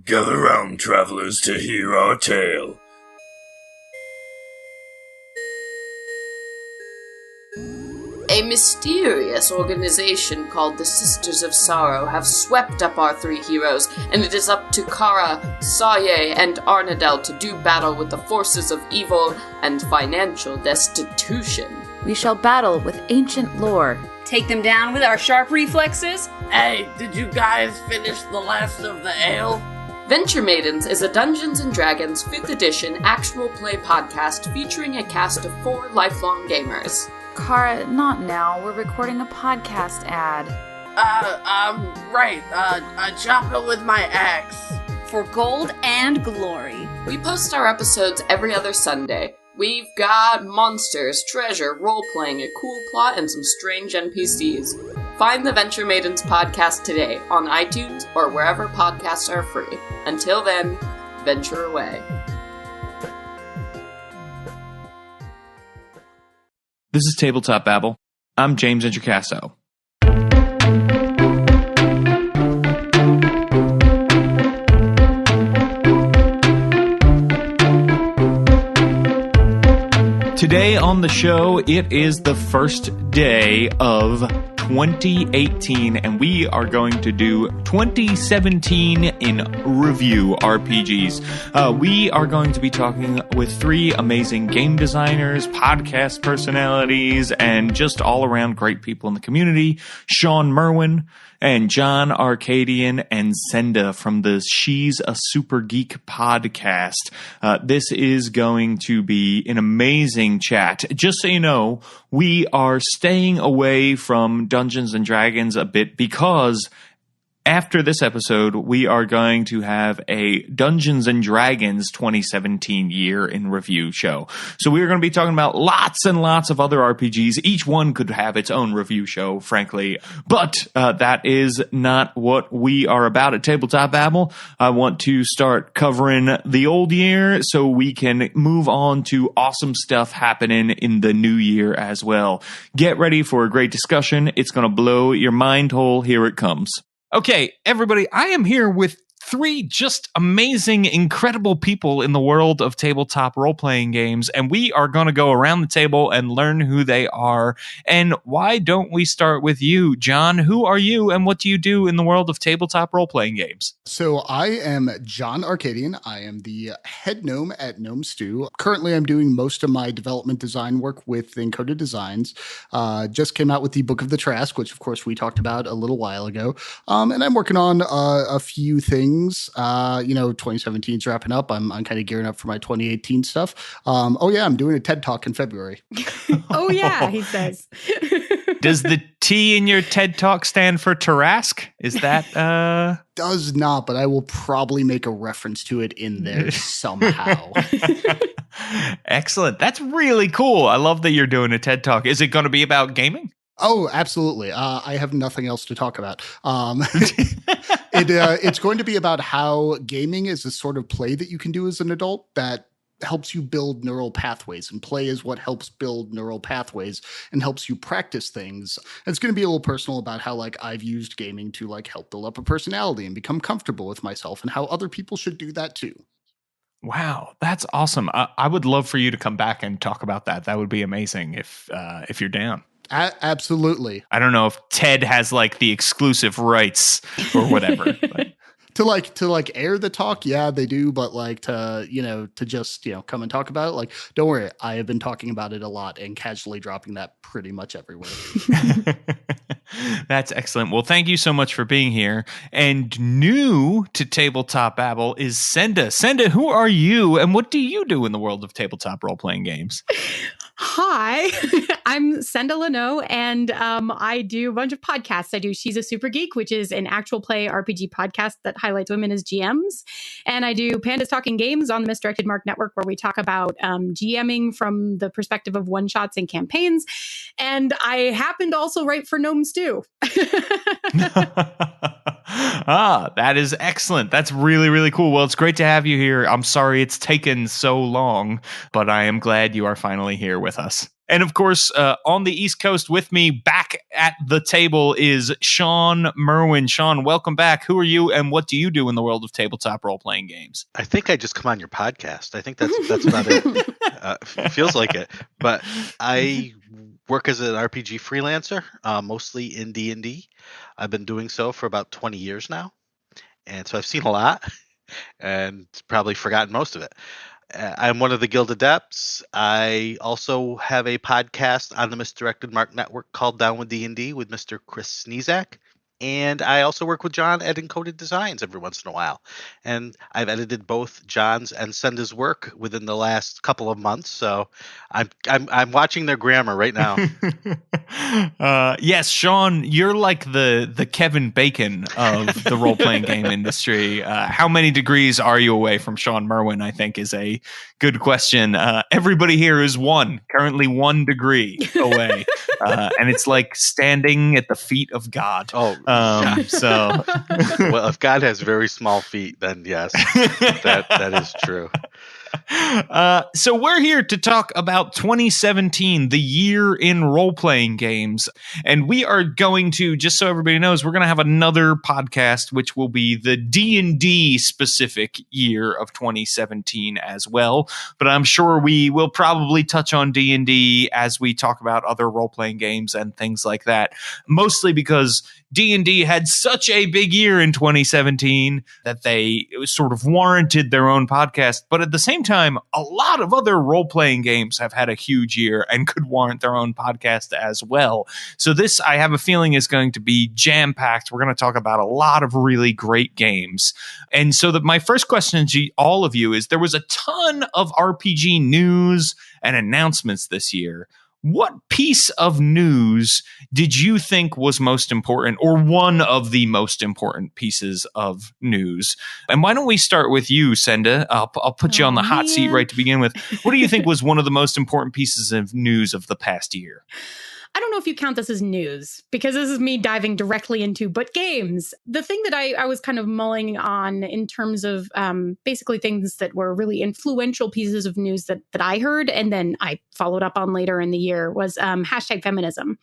Gather round, travelers, to hear our tale. A mysterious organization called the Sisters of Sorrow have swept up our three heroes, and it is up to Kara, Saye, and Arnadel to do battle with the forces of evil and financial destitution. We shall battle with ancient lore. Take them down with our sharp reflexes. Hey, did you guys finish the last of the ale? Venture Maidens is a Dungeons & Dragons 5th edition actual play podcast featuring a cast of 4 lifelong gamers. Kara, not now. We're recording a podcast ad. Right. Chop it with my axe. For gold and glory. We post our episodes every other Sunday. We've got monsters, treasure, role-playing, a cool plot, and some strange NPCs. Find the Venture Maidens podcast today on iTunes or wherever podcasts are free. Until then, venture away. This is Tabletop Babble. I'm James Introcaso. Today on the show, it is the first day of 2018, and we are going to do 2017 in review RPGs. We are going to be talking with 3 amazing game designers, podcast personalities, and just all around great people in the community. Shawn Merwin and John Arcadian and Senda from the She's a Super Geek podcast. This is going to be an amazing chat. Just so you know, we are staying away from Dungeons and Dragons a bit because after this episode, we are going to have a Dungeons and Dragons 2017 year in review show. So we are going to be talking about lots and lots of other RPGs. Each one could have its own review show, frankly. But that is not what we are about at Tabletop Babble. I want to start covering the old year so we can move on to awesome stuff happening in the new year as well. Get ready for a great discussion. It's going to blow your mind hole. Here it comes. Okay, everybody, I am here with 3 just amazing, incredible people in the world of tabletop role-playing games, and we are going to go around the table and learn who they are. And why don't we start with you, John? Who are you, and what do you do in the world of tabletop role-playing games? So I am John Arcadian. I am the head gnome at Gnome Stew. Currently, I'm doing most of my development design work with Encoded Designs. Just came out with the Book of the Trask, which, of course, we talked about a little while ago. And I'm working on a few things. 2017 is wrapping up. I'm kind of gearing up for my 2018 stuff. I'm doing a TED Talk in February. Oh, yeah, he says. Does the T in your TED Talk stand for Tarask? Is that... Does not, but I will probably make a reference to it in there somehow. Excellent. That's really cool. I love that you're doing a TED Talk. Is it going to be about gaming? Oh, absolutely. I have nothing else to talk about. It's going to be about how gaming is a sort of play that you can do as an adult that helps you build neural pathways, and play is what helps build neural pathways and helps you practice things. And it's going to be a little personal about how I've used gaming to help build up a personality and become comfortable with myself, and how other people should do that too. Wow, that's awesome. I would love for you to come back and talk about that. That would be amazing if you're down. Absolutely. I don't know if TED has the exclusive rights or whatever. But. To air the talk, yeah, they do, but to just come and talk about it, don't worry, I have been talking about it a lot and casually dropping that pretty much everywhere. That's excellent. Well, thank you so much for being here. And new to Tabletop Babble is Senda. Senda, who are you, and what do you do in the world of tabletop role-playing games? Hi, I'm Senda Linaugh, and I do a bunch of podcasts. I do She's a Super Geek, which is an actual play RPG podcast that highlights women as GMs. And I do Pandas Talking Games on the Misdirected Mark Network, where we talk about GMing from the perspective of one-shots and campaigns. And I happen to also write for Gnome Stew. That is excellent. That's really, really cool. Well, it's great to have you here. I'm sorry it's taken so long, but I am glad you are finally here with us. And of course, on the East Coast with me back at the table is Shawn Merwin. Shawn, welcome back. Who are you and what do you do in the world of tabletop role-playing games? I think I just come on your podcast. I think that's about it. Feels like it. But I work as an RPG freelancer, mostly in D&D. I've been doing so for about 20 years now. And so I've seen a lot and probably forgotten most of it. I'm one of the Guild Adepts. I also have a podcast on the Misdirected Mark Network called Down with D&D with Mr. Chris Sneezak. And I also work with John at Encoded Designs every once in a while. And I've edited both John's and Senda's work within the last couple of months. So I'm watching their grammar right now. Yes, Shawn, you're like the Kevin Bacon of the role-playing game industry. How many degrees are you away from Shawn Merwin, I think, is a good question. Everybody here is currently 1 degree away. And it's like standing at the feet of God. Oh, so well, if God has very small feet, then yes, that is true. So we're here to talk about 2017, the year in role-playing games. And we are going to, just so everybody knows, we're going to have another podcast, which will be the D&D specific year of 2017 as well. But I'm sure we will probably touch on D&D as we talk about other role-playing games and things like that. Mostly because D&D had such a big year in 2017 that they sort of warranted their own podcast. But at the same time, a lot of other role-playing games have had a huge year and could warrant their own podcast as well. So this, I have a feeling, is going to be jam-packed. We're going to talk about a lot of really great games. And so my first question to all of you is, there was a ton of RPG news and announcements this year. What piece of news did you think was most important, or one of the most important pieces of news? And why don't we start with you, Senda? I'll put you on the hot seat right to begin with. What do you think was one of the most important pieces of news of the past year? I don't know if you count this as news, because this is me diving directly into but games. The thing that I was kind of mulling on in terms of basically things that were really influential pieces of news that I heard, and then I followed up on later in the year, was hashtag feminism.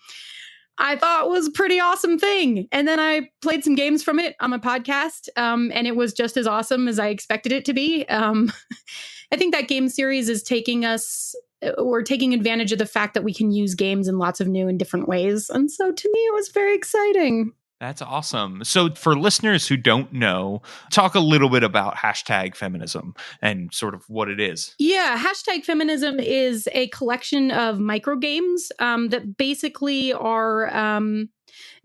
I thought was a pretty awesome thing. And then I played some games from it on my podcast, and it was just as awesome as I expected it to be. I think that game series is taking advantage of the fact that we can use games in lots of new and different ways. And so to me, it was very exciting. That's awesome. So for listeners who don't know, talk a little bit about hashtag feminism and sort of what it is. Yeah, hashtag feminism is a collection of microgames that basically are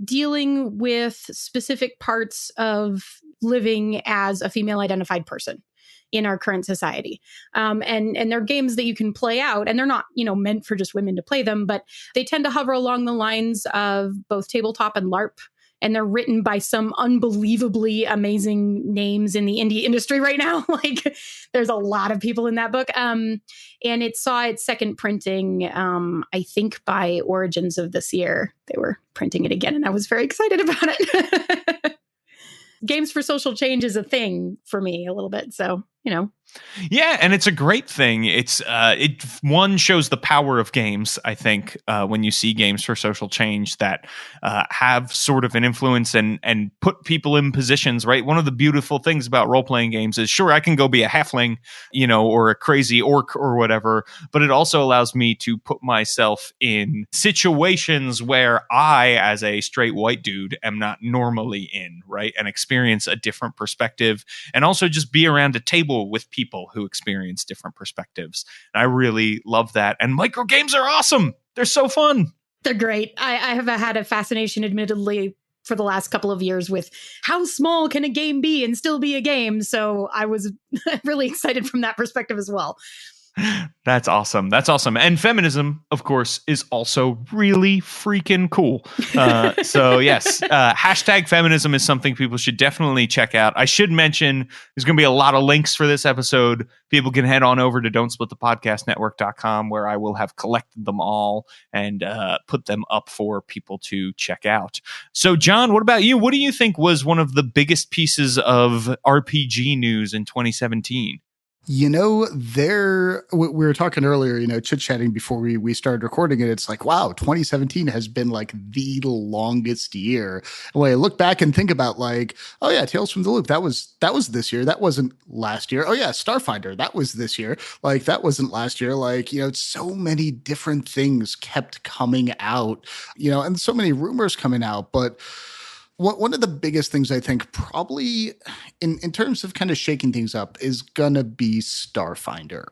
dealing with specific parts of living as a female identified person in our current society. And they're games that you can play out, and they're not, meant for just women to play them, but they tend to hover along the lines of both tabletop and LARP. And they're written by some unbelievably amazing names in the indie industry right now. Like, there's a lot of people in that book. And it saw its second printing, I think by Origins of this year. They were printing it again, and I was very excited about it. Games for social change is a thing for me a little bit. So, Yeah, and it's a great thing. It shows the power of games, I think, when you see games for social change that have sort of an influence and put people in positions, right? One of the beautiful things about role-playing games is, sure, I can go be a halfling, or a crazy orc or whatever, but it also allows me to put myself in situations where I, as a straight white dude, am not normally in, right? And experience a different perspective, and also just be around a table with people who experience different perspectives. And I really love that. And micro games are awesome. They're so fun. They're great. I have had a fascination, admittedly, for the last couple of years with how small can a game be and still be a game. So I was really excited from that perspective as well. That's awesome. That's awesome. And feminism, of course, is also really freaking cool. So yes, hashtag feminism is something people should definitely check out. I should mention there's going to be a lot of links for this episode. People can head on over to don'tsplitthepodcastnetwork.com, where I will have collected them all and put them up for people to check out. So John, what about you? What do you think was one of the biggest pieces of RPG news in 2017? We were talking earlier, chit-chatting before we started recording it. It's like, wow, 2017 has been like the longest year. And when I look back and think about like, oh yeah, Tales from the Loop, that was this year. That wasn't last year. Oh yeah, Starfinder, that was this year. Like that wasn't last year. Like, so many different things kept coming out, and so many rumors coming out. But one of the biggest things I think probably in terms of kind of shaking things up is gonna be Starfinder.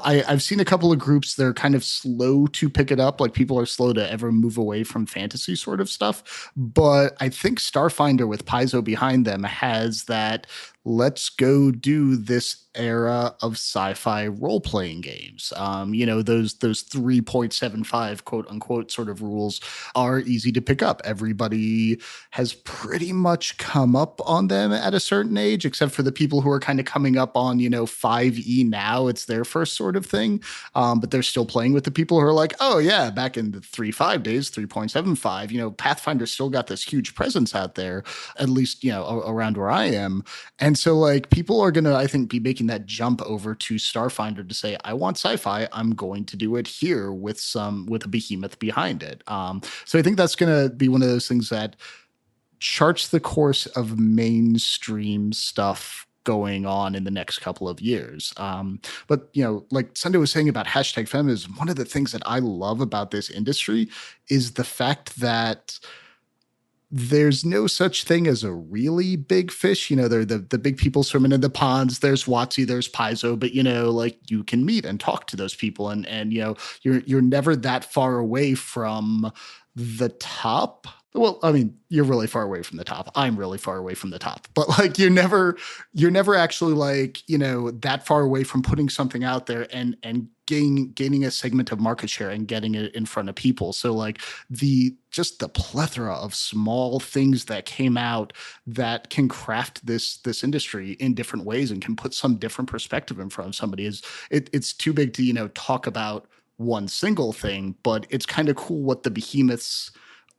I've seen a couple of groups that are kind of slow to pick it up, like people are slow to ever move away from fantasy sort of stuff. But I think Starfinder with Paizo behind them has that let's go do this era of sci-fi role-playing games. Those 3.75 quote unquote sort of rules are easy to pick up. Everybody has pretty much come up on them at a certain age, except for the people who are kind of coming up on, 5e now. It's their first sort of thing. But they're still playing with the people who are like, oh yeah, back in the 3.5 days, 3.75, Pathfinder still got this huge presence out there, at least, around where I am. And so like people are going to, I think, be making that jump over to Starfinder to say, I want sci-fi. I'm going to do it here with a behemoth behind it. So I think that's going to be one of those things that charts the course of mainstream stuff going on in the next couple of years. But, like Senda was saying about hashtag feminism, one of the things that I love about this industry is the fact that there's no such thing as a really big fish. They're the big people swimming in the ponds. There's WotC, there's Paizo, but like you can meet and talk to those people, and you're never that far away from the top. Well, I mean, you're really far away from the top. I'm really far away from the top. But like you're never actually like, that far away from putting something out there and gaining a segment of market share and getting it in front of people. So like the plethora of small things that came out that can craft this industry in different ways and can put some different perspective in front of somebody it's too big to, talk about one single thing, but it's kind of cool what the behemoths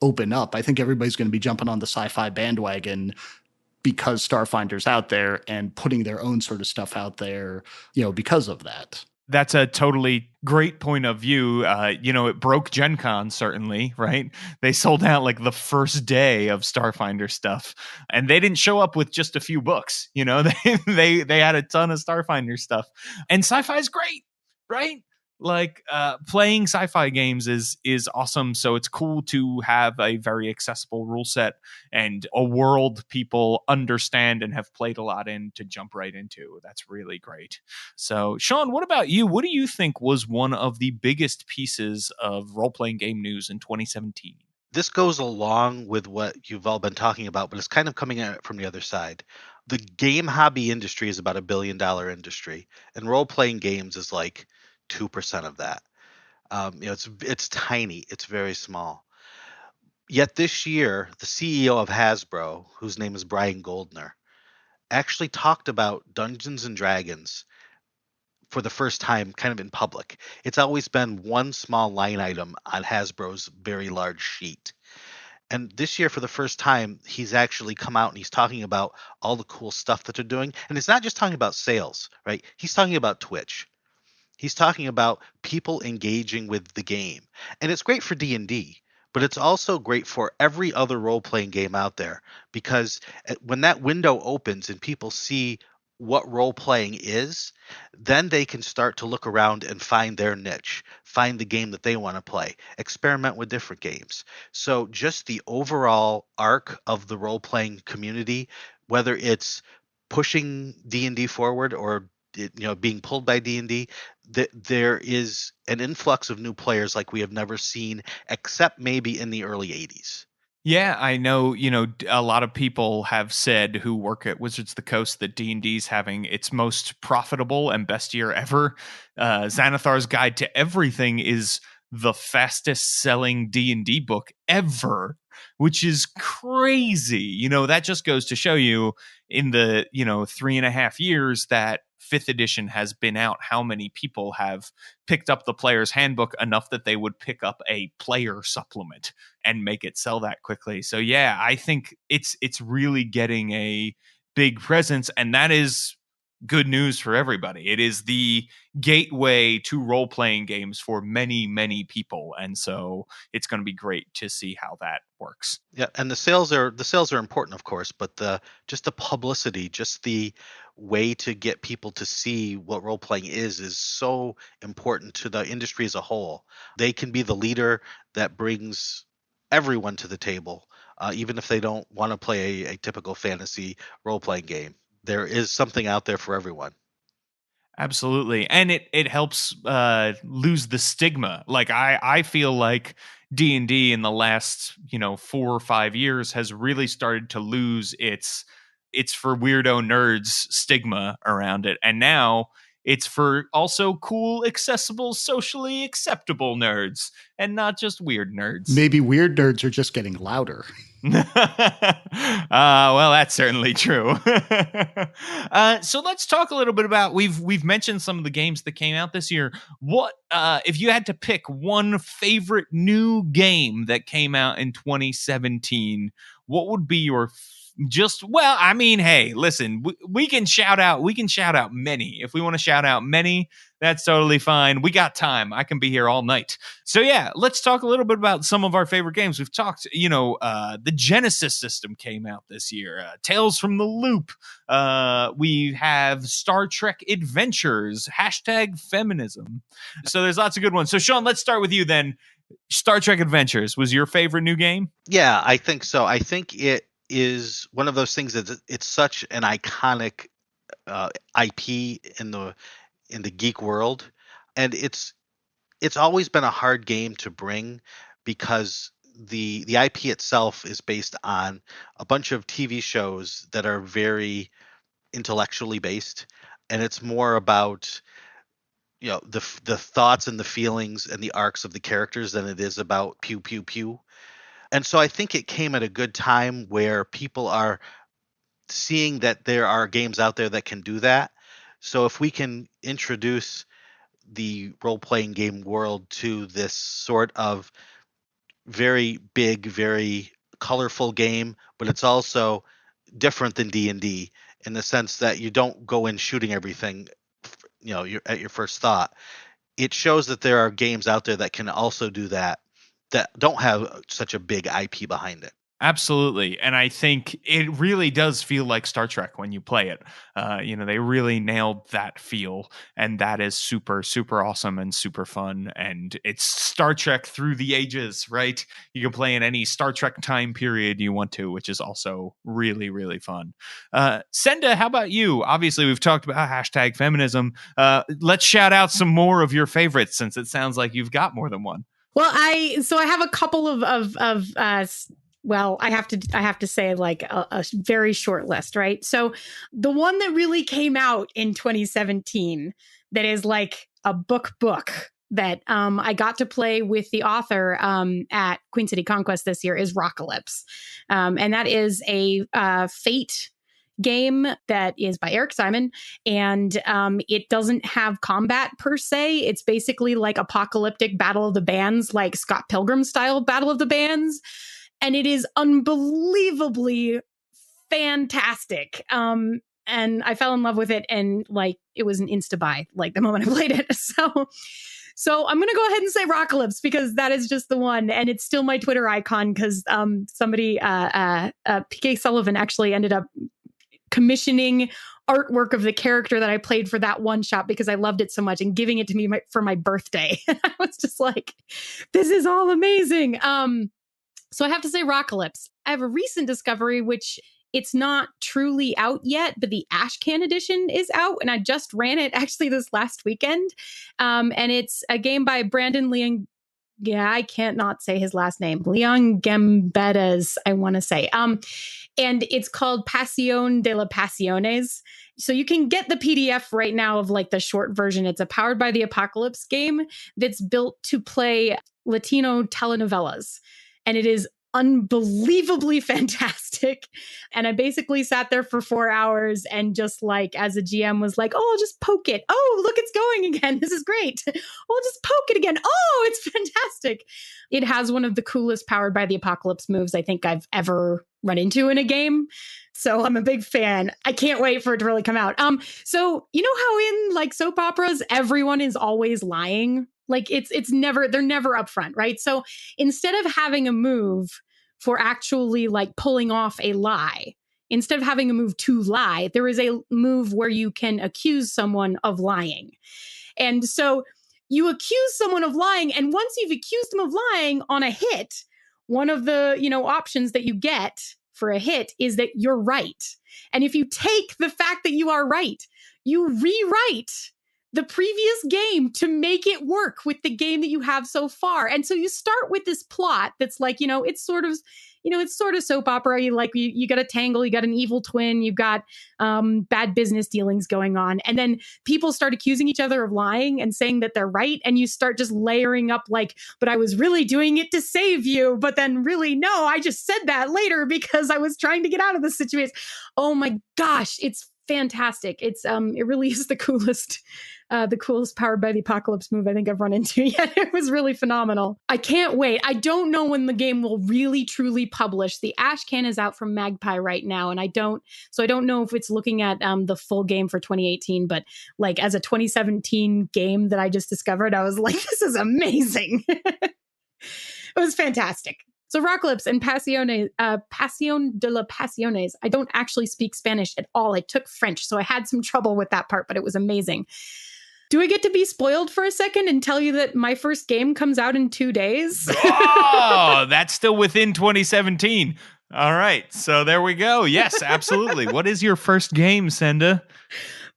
open up. I think everybody's going to be jumping on the sci-fi bandwagon because Starfinder's out there and putting their own sort of stuff out there, because of that. That's a totally great point of view. It broke Gen Con, certainly, right? They sold out like the first day of Starfinder stuff, and they didn't show up with just a few books. They had a ton of Starfinder stuff, and sci-fi is great, right? Like playing sci-fi games is awesome. So it's cool to have a very accessible rule set and a world people understand and have played a lot in to jump right into. That's really great. So Shawn, what about you? What do you think was one of the biggest pieces of role-playing game news in 2017? This goes along with what you've all been talking about, but it's kind of coming at it from the other side. The game hobby industry is about $1 billion industry, and role-playing games is like 2% of that. It's tiny. It's very small. Yet this year, the CEO of Hasbro, whose name is Brian Goldner, actually talked about Dungeons and Dragons for the first time kind of in public. It's always been one small line item on Hasbro's very large sheet. And this year, for the first time, he's actually come out and he's talking about all the cool stuff that they're doing. And it's not just talking about sales, right? He's talking about Twitch. He's talking about people engaging with the game. And it's great for D&D, but it's also great for every other role-playing game out there, because when that window opens and people see what role-playing is, then they can start to look around and find their niche, find the game that they want to play, experiment with different games. So just the overall arc of the role-playing community, whether it's pushing D&D forward or being pulled by D&D, there is an influx of new players like we have never seen, except maybe in the early 80s. Yeah, I know, a lot of people have said who work at Wizards of the Coast that D&D's having its most profitable and best year ever. Xanathar's Guide to Everything is the fastest selling D&D book ever, which is crazy. That just goes to show you in the, 3.5 years that 5th edition has been out, how many people have picked up the player's handbook enough that they would pick up a player supplement and make it sell that quickly. So yeah, I think it's really getting a big presence, and that is good news for everybody. It is the gateway to role-playing games for many, many people. And so it's going to be great to see how that works. Yeah, and the sales are important, of course, but the publicity, just the way to get people to see what role playing is so important to the industry as a whole. They can be the leader that brings everyone to the table, even if they don't want to play a typical fantasy role playing game. There is something out there for everyone. Absolutely. And it helps lose the stigma. Like I feel like D&D in the last, 4 or 5 years has really started to lose its for weirdo nerds stigma around it. And now it's for also cool, accessible, socially acceptable nerds and not just weird nerds. Maybe weird nerds are just getting louder. Well, that's certainly true. So let's talk a little bit about we've mentioned some of the games that came out this year. What if you had to pick one favorite new game that came out in 2017? What would be your hey, listen, we can shout out many. If we want to shout out many, that's totally fine. We got time. I can be here all night. So yeah, let's talk a little bit about some of our favorite games. We've talked, the Genesis system came out this year. Tales from the Loop. We have Star Trek Adventures, #Feminism. So there's lots of good ones. So Shawn, let's start with you then. Star Trek Adventures was your favorite new game? Yeah, I think so. I think it is one of those things that it's such an iconic IP in the geek world, and it's always been a hard game to bring because the IP itself is based on a bunch of TV shows that are very intellectually based, and it's more about the thoughts and the feelings and the arcs of the characters than it is about pew pew pew. And so I think it came at a good time where people are seeing that there are games out there that can do that. So if we can introduce the role-playing game world to this sort of very big, very colorful game, but it's also different than D&D in the sense that you don't go in shooting everything, you're at your first thought. It shows that there are games out there that can also do that don't have such a big IP behind it. Absolutely. And I think it really does feel like Star Trek when you play it. They really nailed that feel. And that is super, super awesome and super fun. And it's Star Trek through the ages, right? You can play in any Star Trek time period you want to, which is also really, really fun. Senda, how about you? Obviously, we've talked about #Feminism. Let's shout out some more of your favorites, since it sounds like you've got more than one. Well, I have a couple of I have to say like a very short list, right? So the one that really came out in 2017 that is like a book that I got to play with the author at Queen City Conquest this year is Rockalypse. And that is a Fate game that is by Eric Simon, and it doesn't have combat per se. It's basically like apocalyptic Battle of the Bands, like Scott Pilgrim style Battle of the Bands. And it is unbelievably fantastic. And I fell in love with it, and like it was an insta buy like the moment I played it. So I'm going to go ahead and say Rockalypse because that is just the one. And it's still my Twitter icon because somebody, PK Sullivan, actually ended up commissioning artwork of the character that I played for that one shot because I loved it so much and giving it to me for my birthday. And I was just like, this is all amazing. So I have to say Rockalypse. I have a recent discovery, which it's not truly out yet, but the Ashcan edition is out. And I just ran it actually this last weekend. And it's a game by Brandon Leon. Yeah, I can't not say his last name. Leon Gambedes, I want to say. And it's called Pasión de las Pasiones. So you can get the PDF right now of like the short version. It's a Powered by the Apocalypse game that's built to play Latino telenovelas. And it is unbelievably fantastic. And I basically sat there for 4 hours and just like, as a GM was like, oh, I'll just poke it. Oh, look, it's going again. This is great. We'll just poke it again. Oh, it's fantastic. It has one of the coolest Powered by the Apocalypse moves I think I've ever run into in a game. So I'm a big fan. I can't wait for it to really come out. So you know how in like soap operas, everyone is always lying? Like they're never upfront, right? So instead of having a move for actually like pulling off a lie, instead of having a move to lie, there is a move where you can accuse someone of lying. And so you accuse someone of lying. And once you've accused them of lying on a hit, one of the, options that you get for a hit is that you're right. And if you take the fact that you are right, you rewrite the previous game to make it work with the game that you have so far. And so you start with this plot that's like, it's sort of soap opera. You got a tangle, you got an evil twin, you've got bad business dealings going on. And then people start accusing each other of lying and saying that they're right. And you start just layering up like, but I was really doing it to save you. But then really, no, I just said that later because I was trying to get out of the situation. Oh my gosh, it's fantastic. It really is the coolest Powered by the Apocalypse move I think I've run into yet. It was really phenomenal. I can't wait. I don't know when the game will really truly publish. The Ashcan is out from Magpie right now, and I don't know if it's looking at the full game for 2018, but like as a 2017 game that I just discovered, I was like, this is amazing. It was fantastic. So Rocklips and Pasión de las Pasiones. I don't actually speak Spanish at all. I took French, so I had some trouble with that part, but it was amazing. Do I get to be spoiled for a second and tell you that my first game comes out in 2 days? Oh, that's still within 2017. All right, so there we go. Yes, absolutely. What is your first game, Senda?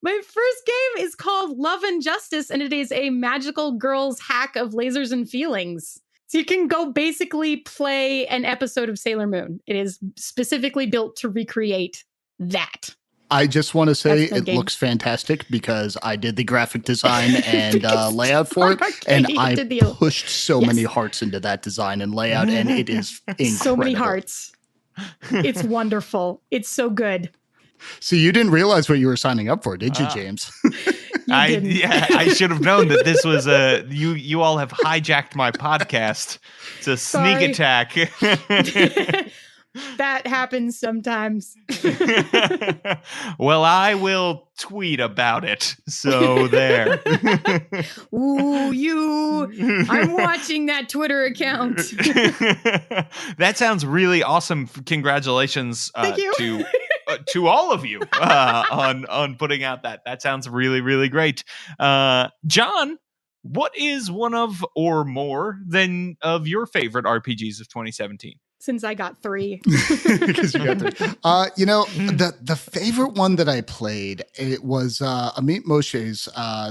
My first game is called Love and Justice, and it is a magical girls hack of lasers and feelings. So you can go basically play an episode of Sailor Moon. It is specifically built to recreate that. I just want to say it looks fantastic because I did the graphic design and layout for it, and I pushed so many hearts into that design and layout, and it is incredible. So many hearts. It's wonderful. It's so good. So you didn't realize what you were signing up for, did you, James? I should have known that this was you all have hijacked my podcast. It's a sneak attack. That happens sometimes. Well, I will tweet about it. So there. Ooh, I'm watching that Twitter account. That sounds really awesome. Congratulations Thank you. to all of you on putting out that. That sounds really, really great. John, what is one of or more than of your favorite RPGs of 2017? Since I got 3. Because you got 3. The favorite one that I played, it was Amit Moshe's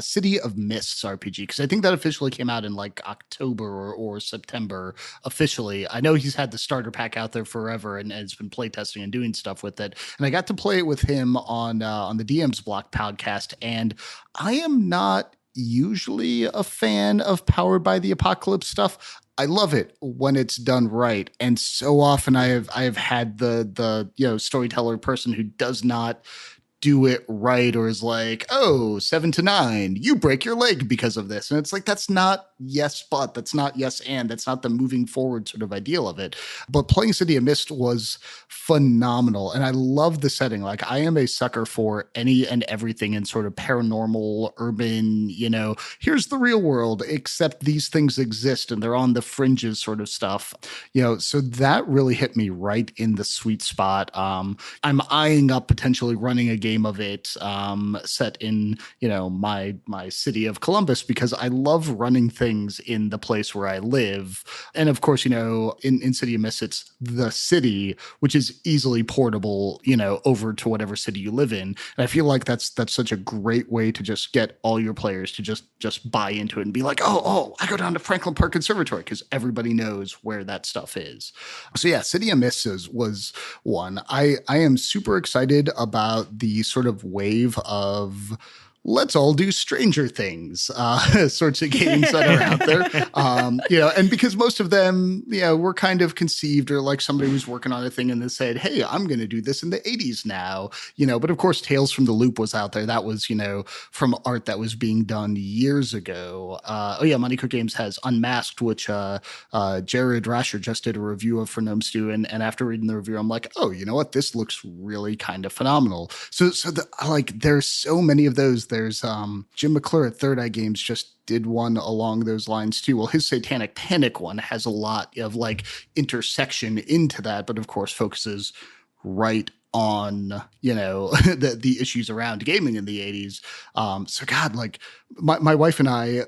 City of Mists RPG, because I think that officially came out in like October or September officially. I know he's had the starter pack out there forever and has been playtesting and doing stuff with it. And I got to play it with him on the DM's Block podcast, and I am not usually a fan of Powered by the Apocalypse stuff. I love it when it's done right. And so often I have had the storyteller person who does not do it right or is like, oh, 7 to 9, you break your leg because of this. And it's like, that's not yes, but that's not yes, and that's not the moving forward sort of ideal of it. But playing City of Mist was phenomenal. And I love the setting. Like, I am a sucker for any and everything in sort of paranormal, urban, here's the real world, except these things exist and they're on the fringes sort of stuff. So that really hit me right in the sweet spot. I'm eyeing up potentially running a game of it set in, my city of Columbus, because I love running things in the place where I live. And of course, in City of Mist, it's the city, which is easily portable, over to whatever city you live in. And I feel like that's such a great way to just get all your players to just buy into it and be like, oh, I go down to Franklin Park Conservatory, because everybody knows where that stuff is. So yeah, City of Mist was one. I am super excited about the sort of wave of let's all do Stranger Things sorts of games that are out there. And because most of them, were kind of conceived, or like somebody was working on a thing and they said, hey, I'm going to do this in the 80s now, but of course Tales from the Loop was out there. That was, from art that was being done years ago. Money Cook Games has Unmasked, which Jared Rasher just did a review of for Gnome Stew, and after reading the review, I'm like, oh, you know what? This looks really kind of phenomenal. So there's so many of those. There's Jim McClure at Third Eye Games just did one along those lines too. Well, his Satanic Panic one has a lot of like intersection into that, but of course focuses right on the issues around gaming in the 80s. So God, like my wife and I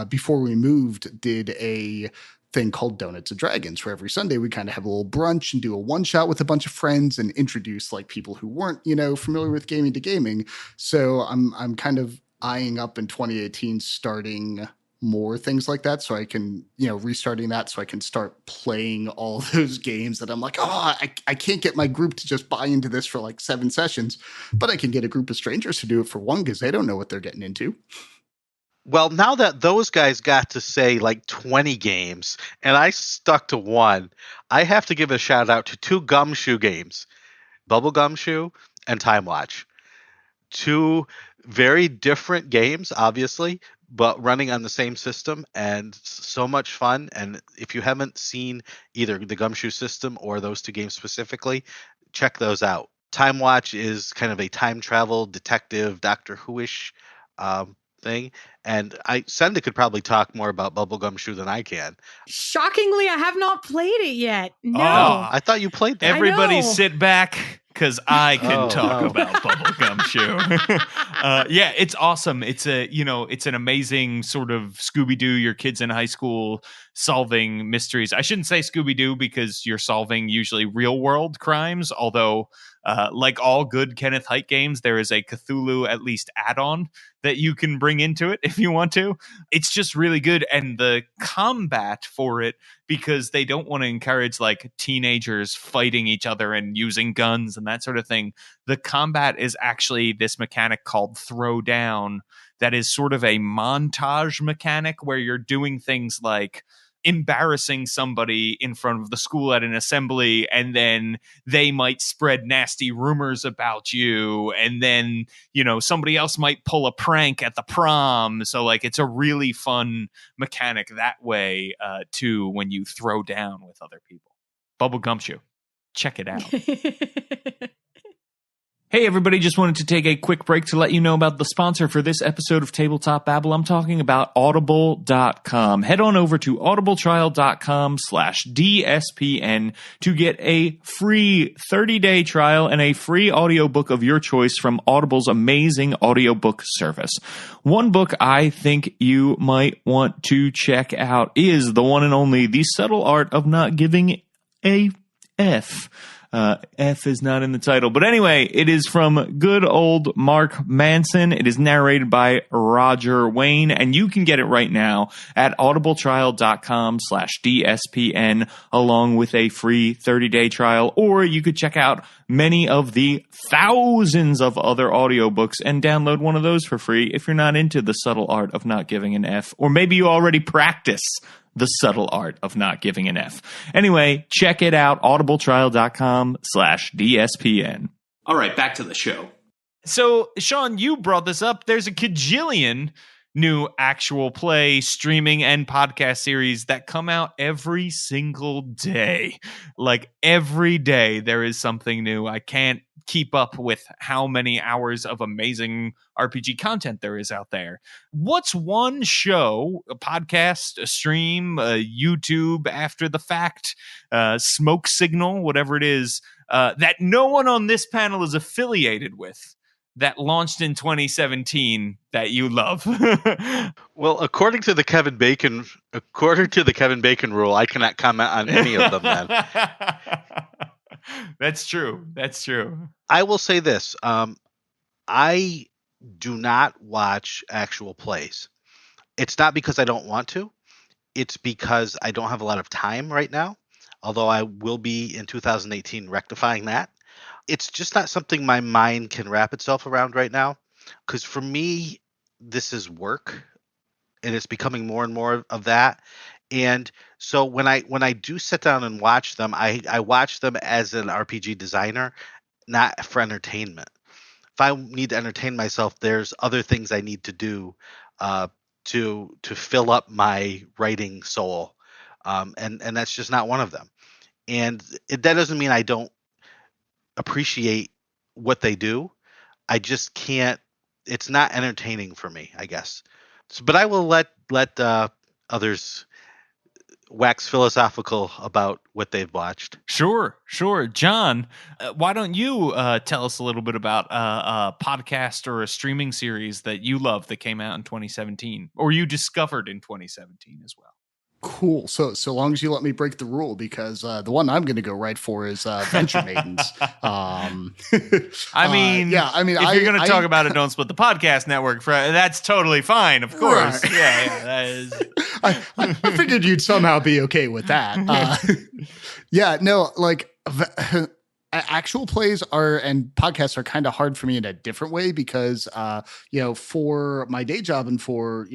before we moved did a thing called Donuts and Dragons, where every Sunday we kind of have a little brunch and do a one shot with a bunch of friends and introduce like people who weren't familiar with gaming to gaming. So I'm kind of eyeing up in 2018 starting more things like that, so I can restarting that so I can start playing all those games that I'm like, I can't get my group to just buy into this for like 7 sessions, but I can get a group of strangers to do it for one because they don't know what they're getting into. Well, now that those guys got to say like 20 games and I stuck to one, I have to give a shout out to 2 Gumshoe games, Bubble Gumshoe and Time Watch. 2 very different games, obviously, but running on the same system, and so much fun. And if you haven't seen either the Gumshoe system or those 2 games specifically, check those out. Time Watch is kind of a time travel detective, Doctor Who-ish thing, and Senda could probably talk more about Bubble Gumshoe than I can. Shockingly, I have not played it yet. No. I thought you played that. Everybody sit back, because I can talk about Bubblegum Shoe. Yeah, it's awesome. It's it's an amazing sort of Scooby-Doo, your kids in high school solving mysteries. I shouldn't say Scooby-Doo because you're solving usually real world crimes, although like all good Kenneth Hite games, there is a Cthulhu at least add-on that you can bring into it if you want to. It's just really good. And the combat for it, because they don't want to encourage like teenagers fighting each other and using guns and that sort of thing. The combat is actually this mechanic called throw down that is sort of a montage mechanic where you're doing things like embarrassing somebody in front of the school at an assembly, and then they might spread nasty rumors about you, and then somebody else might pull a prank at the prom. So like it's a really fun mechanic that way too, when you throw down with other people. Bubble Gumshoe, check it out. Hey everybody, just wanted to take a quick break to let you know about the sponsor for this episode of Tabletop Babble. I'm talking about Audible.com. Head on over to audibletrial.com/DSPN to get a free 30-day trial and a free audiobook of your choice from Audible's amazing audiobook service. One book I think you might want to check out is the one and only The Subtle Art of Not Giving a F. F is not in the title. But anyway, it is from good old Mark Manson. It is narrated by Roger Wayne, and you can get it right now at audibletrial.com/DSPN along with a free 30-day trial, or you could check out many of the thousands of other audiobooks and download one of those for free if you're not into the subtle art of not giving an F, or maybe you already practice the subtle art of not giving an F. Anyway, check it out, audibletrial.com/DSPN. All right, back to the show. So, Shawn, you brought this up. There's a cajillion new actual play, streaming, and podcast series that come out every single day. Like, every day there is something new. I can't keep up with how many hours of amazing RPG content there is out there. What's one show, a podcast, a stream, a YouTube after the fact, smoke signal, whatever it is, that no one on this panel is affiliated with, that launched in 2017 that you love? Well, according to the Kevin Bacon rule, I cannot comment on any of them then. That's true. That's true. I will say this. I do not watch actual plays. It's not because I don't want to. It's because I don't have a lot of time right now, although I will be in 2018 rectifying that. It's just not something my mind can wrap itself around right now. because for me, this is work, and it's becoming more and more of that. And so when I do sit down and watch them, I watch them as an RPG designer, not for entertainment. If I need to entertain myself, there's other things I need to do uh, to fill up my writing soul, and that's just not one of them. And that doesn't mean I don't appreciate what they do. I just can't. It's not entertaining for me, I guess. So, but I will let others wax philosophical about what they've watched. Sure. John, why don't you tell us a little bit about a podcast or a streaming series that you love that came out in 2017 or you discovered in 2017 as well? Cool. So long as you let me break the rule, because the one I'm going to go right for is Venture Maidens. I mean, if you're going to talk about it, don't split the podcast network. That's totally fine, of course. Right. Yeah, that is. I figured you'd somehow be okay with that. Yeah, no, like actual plays and podcasts are kind of hard for me in a different way because, for my day job and for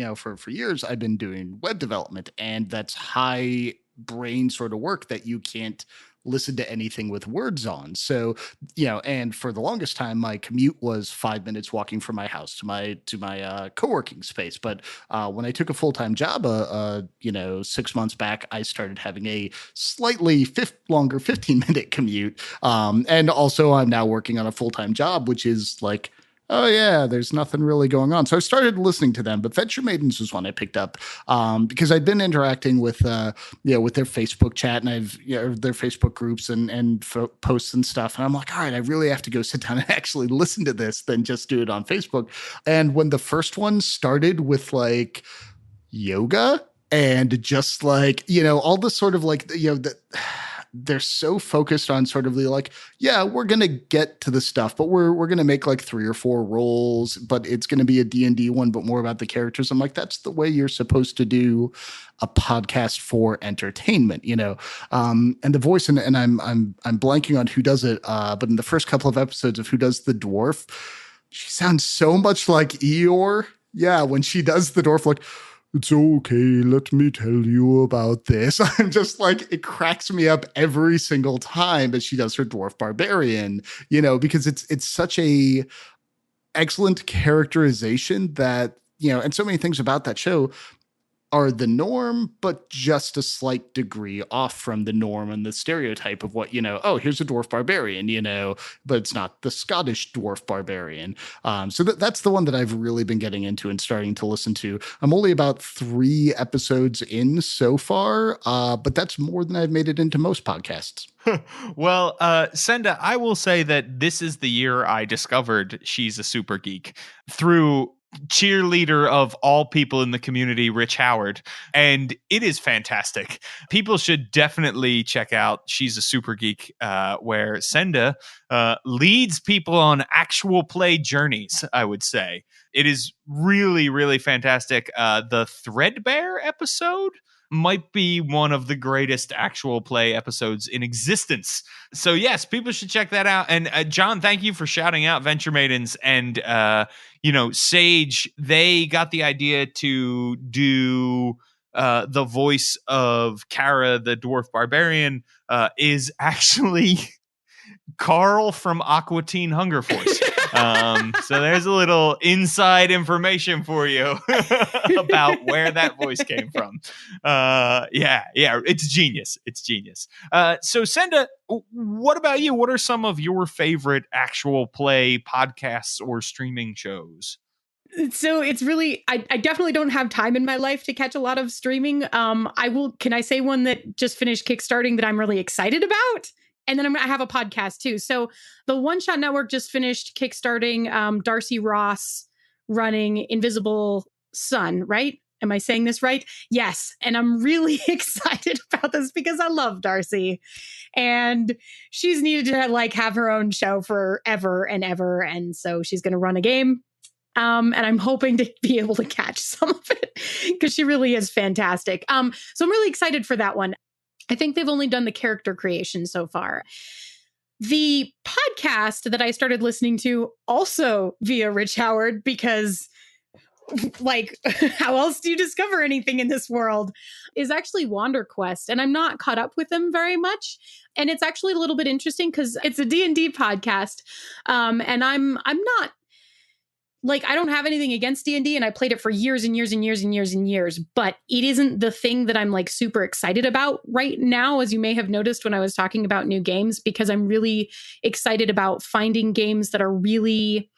years, I've been doing web development, and that's high brain sort of work that you can't listen to anything with words on. So, and for the longest time, my commute was 5 minutes walking from my house to my co-working space. But when I took a full-time job, 6 months back, I started having a slightly longer 15-minute commute. And also I'm now working on a full-time job, which is like, oh yeah, there's nothing really going on. So I started listening to them, but Venture Maidens was one I picked up because I'd been interacting with their Facebook chat and their Facebook groups and posts and stuff. And I'm like, all right, I really have to go sit down and actually listen to this than just do it on Facebook. And when the first one started with like yoga and just like, all this sort of like, they're so focused on sort of the like, yeah, we're going to get to the stuff, but we're going to make like 3 or 4 rolls, but it's going to be a D&D one, but more about the characters. I'm like, that's the way you're supposed to do a podcast for entertainment, and the voice, and I'm blanking on who does it. But in the first couple of episodes of who does the dwarf, she sounds so much like Eeyore. Yeah. When she does the dwarf, like, it's okay, let me tell you about this. I'm just like, it cracks me up every single time that she does her dwarf barbarian, because it's such a excellent characterization that, and so many things about that show are the norm, but just a slight degree off from the norm and the stereotype of what, oh, here's a dwarf barbarian, but it's not the Scottish dwarf barbarian. So that's the one that I've really been getting into and starting to listen to. I'm only about 3 episodes in so far, but that's more than I've made it into most podcasts. Well, Senda, I will say that this is the year I discovered She's a Super Geek through cheerleader of all people in the community, Rich Howard, and it is fantastic. People should definitely check out She's a Super Geek, where Senda leads people on actual play journeys, I would say. It is really, really fantastic. The Threadbare episode might be one of the greatest actual play episodes in existence. So yes, people should check that out. And John, thank you for shouting out Venture Maidens and Sage. They got the idea to do the voice of Kara, the dwarf barbarian, is actually Carl from Aqua Teen Hunger Force. So there's a little inside information for you about where that voice came from. Yeah, it's genius. It's genius. So Senda, what about you? What are some of your favorite actual play podcasts or streaming shows? So it's really, I definitely don't have time in my life to catch a lot of streaming. Can I say one that just finished kickstarting that I'm really excited about? And then I have a podcast too. So the One Shot Network just finished kickstarting Darcy Ross running Invisible Sun, right? Am I saying this right? Yes. And I'm really excited about this because I love Darcy. And she's needed to like have her own show forever and ever. And so she's going to run a game. And I'm hoping to be able to catch some of it because she really is fantastic. So I'm really excited for that one. I think they've only done the character creation so far. the podcast that I started listening to also via Rich Howard, because like, how else do you discover anything in this world, is actually Wander Quest. And I'm not caught up with them very much. And it's actually a little bit interesting because it's a D&D podcast. And I'm not, like, I don't have anything against D&D, and I played it for years and years and years and years and years, but it isn't the thing that I'm like super excited about right now, as you may have noticed when I was talking about new games, because I'm really excited about finding games that are really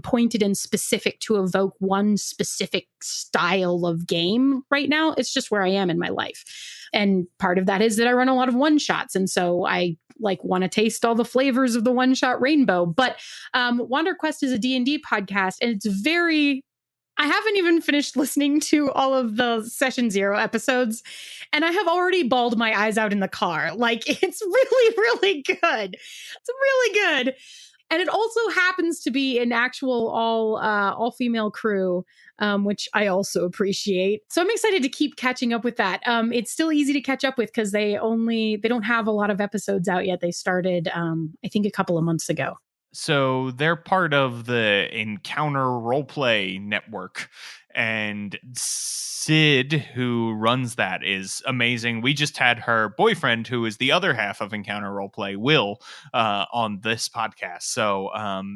pointed and specific to evoke one specific style of game right now. It's just where I am in my life. And part of that is that I run a lot of one shots. And so I like want to taste all the flavors of the one shot rainbow. But Wander Quest is a D&D podcast, and it's very, I haven't even finished listening to all of the Session Zero episodes, and I have already bawled my eyes out in the car. Like, it's really, really good. It's really good. And it also happens to be an actual all female crew, which I also appreciate. So I'm excited to keep catching up with that. It's still easy to catch up with because they don't have a lot of episodes out yet. They started, I think, a couple of months ago. So they're part of the Encounter Roleplay Network. And Sid, who runs that, is amazing. We just had her boyfriend, who is the other half of Encounter Roleplay, Will, on this podcast. So,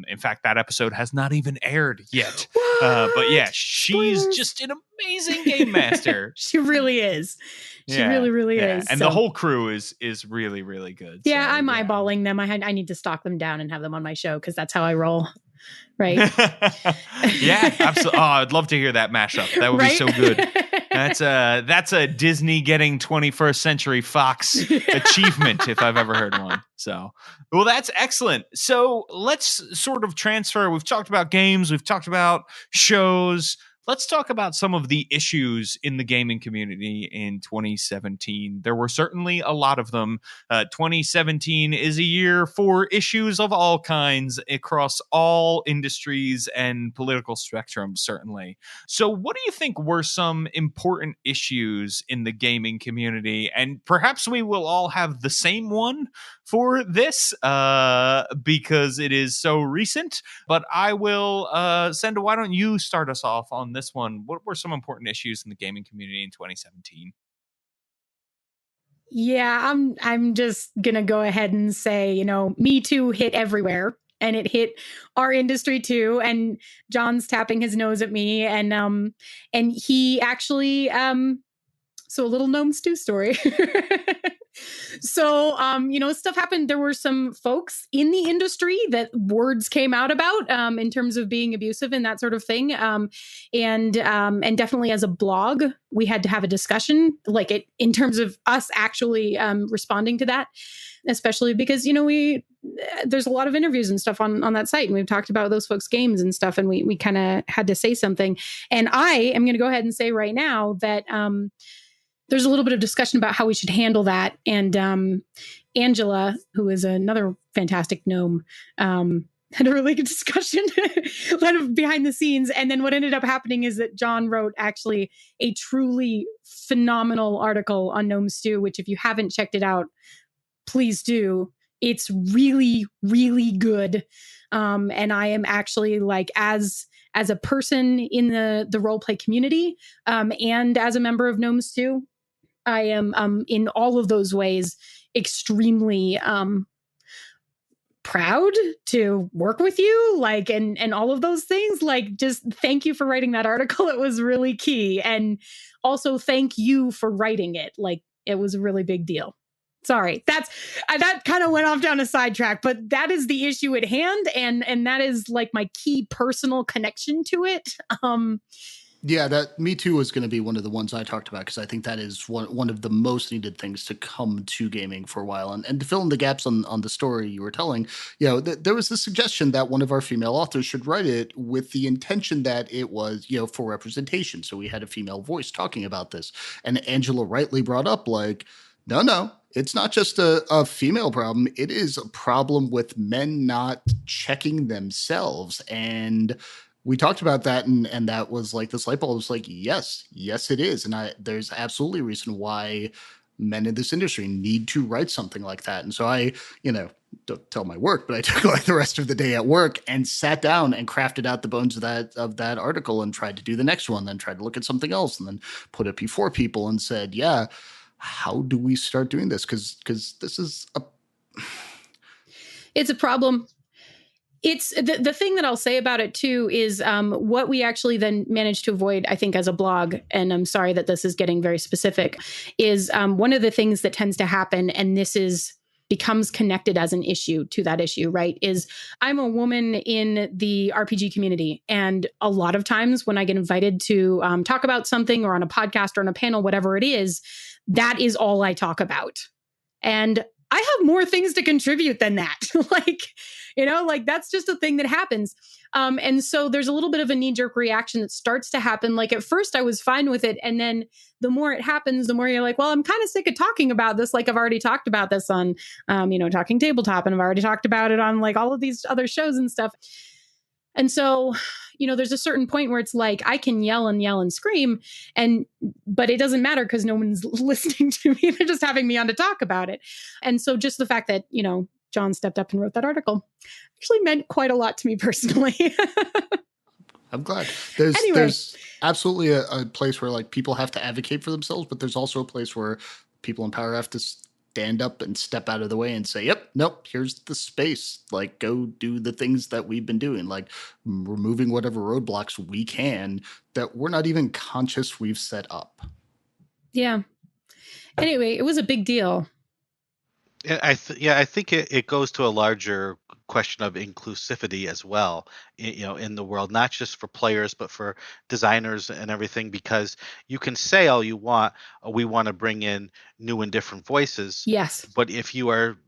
in fact, that episode has not even aired yet. But yeah, she's Spoilers. just an amazing game master. She really is. She really is. And the whole crew is really, really good. Yeah, So, I'm eyeballing them. I need to stalk them down and have them on my show because that's how I roll. Right. Yeah, absolutely. Oh, I'd love to hear that mashup. That would be so good. That's a Disney getting 21st Century Fox achievement if I've ever heard one. So, well, that's excellent. So let's sort of transfer. We've talked about games. We've talked about shows. Let's talk about some of the issues in the gaming community in 2017. There were certainly a lot of them. 2017 is a year for issues of all kinds across all industries and political spectrums, certainly. So what do you think were some important issues in the gaming community? And perhaps we will all have the same one for this because it is so recent. But I will, Senda, why don't you start us off on this one? What were some important issues in the gaming community in 2017? Yeah, I'm just gonna go ahead and say, Me Too hit everywhere, and it hit our industry too. And John's tapping his nose at me, and he actually, so a little Gnome Stew story. So, stuff happened. There were some folks in the industry that words came out about in terms of being abusive and that sort of thing. And definitely as a blog, we had to have a discussion, in terms of us actually responding to that, especially because, there's a lot of interviews and stuff on that site. And we've talked about those folks' games and stuff. And we kind of had to say something. And I am going to go ahead and say right now that there's a little bit of discussion about how we should handle that. And Angela, who is another fantastic gnome, had a really good discussion kind of behind the scenes. And then what ended up happening is that John wrote actually a truly phenomenal article on Gnome Stew, which if you haven't checked it out, please do. It's really, really good. And I am actually as a person in the roleplay community and as a member of Gnome Stew, I am in all of those ways extremely proud to work with you, and all of those things. Just thank you for writing that article. It was really key. And also thank you for writing it. It was a really big deal. Sorry, that kind of went off down a sidetrack, but that is the issue at hand. And that is my key personal connection to it. Yeah, that Me Too was going to be one of the ones I talked about because I think that is one of the most needed things to come to gaming for a while. And to fill in the gaps on the story you were telling, there was the suggestion that one of our female authors should write it with the intention that it was, for representation. So we had a female voice talking about this. And Angela rightly brought up no, it's not just a female problem. It is a problem with men not checking themselves. And we talked about that, and that was this light bulb was yes, it is. And there's absolutely a reason why men in this industry need to write something like that. And so don't tell my work, but I took like the rest of the day at work and sat down and crafted out the bones of that article and tried to do the next one, then tried to look at something else and then put it before people and said, yeah, how do we start doing this? Because this is it's a problem. It's the thing that I'll say about it too is what we actually then managed to avoid, I think, as a blog, and I'm sorry that this is getting very specific, is one of the things that tends to happen, and this becomes connected as an issue to that issue, right? Is I'm a woman in the RPG community. And a lot of times when I get invited to talk about something or on a podcast or on a panel, whatever it is, that is all I talk about. And I have more things to contribute than that. That's just a thing that happens. And so there's a little bit of a knee-jerk reaction that starts to happen. Like at first I was fine with it. And then the more it happens, the more you're like, well, I'm kind of sick of talking about this. Like I've already talked about this on, Talking Tabletop, and I've already talked about it on like all of these other shows and stuff. And so, there's a certain point where it's like, I can yell and scream, but it doesn't matter because no one's listening to me. They're just having me on to talk about it. And so just the fact that, John stepped up and wrote that article actually meant quite a lot to me personally. I'm glad. There's absolutely a place where like people have to advocate for themselves, but there's also a place where people in power have to stand up and step out of the way and say, yep, nope, here's the space. Like, go do the things that we've been doing, like removing whatever roadblocks we can that we're not even conscious we've set up. Yeah. Anyway, it was a big deal. I think it goes to a larger question of inclusivity as well, in the world, not just for players, but for designers and everything, because you can say all you want, we want to bring in new and different voices. Yes. But if you are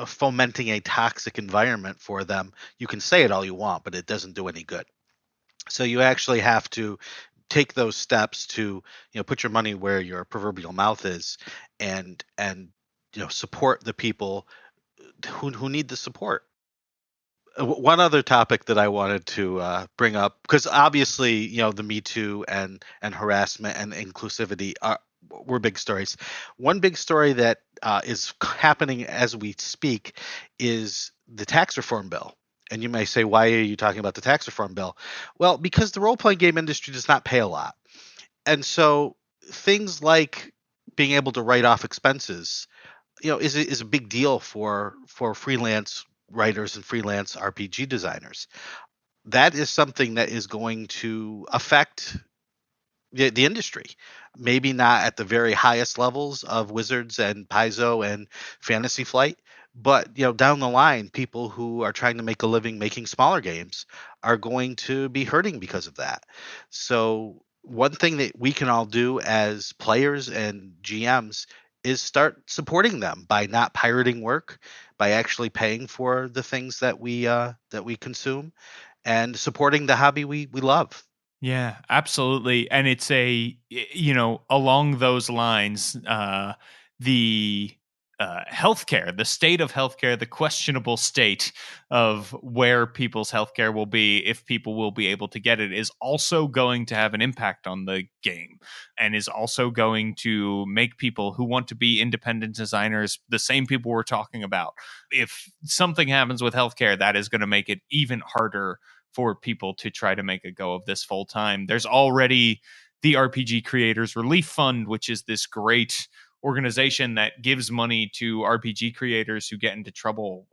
fomenting a toxic environment for them, you can say it all you want, but it doesn't do any good. So you actually have to take those steps to, put your money where your proverbial mouth is and support the people who need the support. One other topic that I wanted to bring up, because obviously, the Me Too and harassment and inclusivity were big stories. One big story that is happening as we speak is the tax reform bill. And you may say, why are you talking about the tax reform bill? Well, because the role-playing game industry does not pay a lot. And things like being able to write off expenses is a big deal for freelance writers and freelance RPG designers. That is something that is going to affect the industry. Maybe not at the very highest levels of Wizards and Paizo and Fantasy Flight, but down the line, people who are trying to make a living making smaller games are going to be hurting because of that. So one thing that we can all do as players and GMs is start supporting them by not pirating work, by actually paying for the things that we consume, and supporting the hobby we love. Yeah, absolutely. And it's along those lines, the healthcare, the state of healthcare, the questionable state of where people's healthcare will be, if people will be able to get it, is also going to have an impact on the game, and is also going to make people who want to be independent designers, the same people we're talking about. If something happens with healthcare, that is going to make it even harder for people to try to make a go of this full time. There's already the RPG Creators Relief Fund, which is this great organization that gives money to RPG creators who get into trouble,